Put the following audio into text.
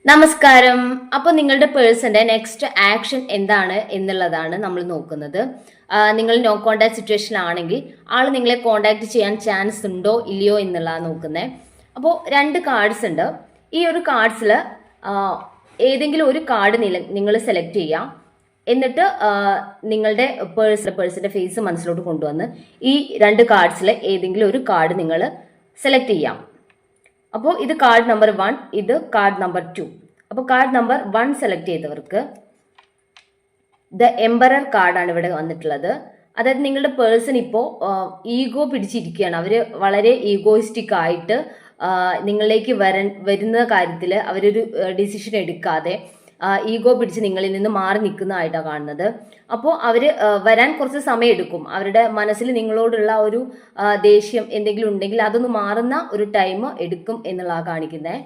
നമസ്കാരം. അപ്പോൾ നിങ്ങളുടെ പേഴ്സന്റെ നെക്സ്റ്റ് ആക്ഷൻ എന്താണ് എന്നുള്ളതാണ് നമ്മൾ നോക്കുന്നത്. നിങ്ങൾ നോ കോണ്ടാക്ട് സിറ്റുവേഷൻ ആണെങ്കിൽ ആൾ നിങ്ങളെ കോണ്ടാക്ട് ചെയ്യാൻ ചാൻസ് ഉണ്ടോ ഇല്ലയോ എന്നുള്ളതാണ് നോക്കുന്നത്. അപ്പോൾ രണ്ട് കാർഡ്സ് ഉണ്ട്. ഈ ഒരു കാർഡ്സിൽ ഏതെങ്കിലും ഒരു കാർഡ് നിങ്ങൾ സെലക്ട് ചെയ്യാം. എന്നിട്ട് നിങ്ങളുടെ പേഴ്സന്റെ ഫേസ് മനസ്സിലോട്ട് കൊണ്ടുവന്ന് ഈ രണ്ട് കാർഡ്സിൽ ഏതെങ്കിലും ഒരു കാർഡ് നിങ്ങൾ സെലക്ട് ചെയ്യാം. അപ്പോൾ ഇത് കാർഡ് നമ്പർ 1, ഇത് കാർഡ് നമ്പർ 2. അപ്പോൾ കാർഡ് നമ്പർ 1 സെലക്ട് ചെയ്തവർക്ക് ദ എംബറർ കാർഡാണ് ഇവിടെ വന്നിട്ടുള്ളത്. അതായത് നിങ്ങളുടെ പേഴ്സൺ ഇപ്പോൾ ഈഗോ പിടിച്ചിരിക്കുകയാണ്. അവർ വളരെ ഈഗോയിസ്റ്റിക് ആയിട്ട് നിങ്ങളിലേക്ക് വരുന്ന കാര്യത്തിൽ അവരൊരു ഡിസിഷൻ എടുക്കാതെ ഈഗോ പിടിച്ച് നിങ്ങളിൽ നിന്ന് മാറി നിൽക്കുന്നതായിട്ടാണ് കാണുന്നത്. അപ്പോൾ അവർ വരാൻ കുറച്ച് സമയം എടുക്കും. അവരുടെ മനസ്സിൽ നിങ്ങളോടുള്ള ഒരു ദേഷ്യം എന്തെങ്കിലും ഉണ്ടെങ്കിൽ അതൊന്ന് മാറുന്ന ഒരു ടൈം എടുക്കും എന്നുള്ളതാണ് കാണിക്കുന്നത്.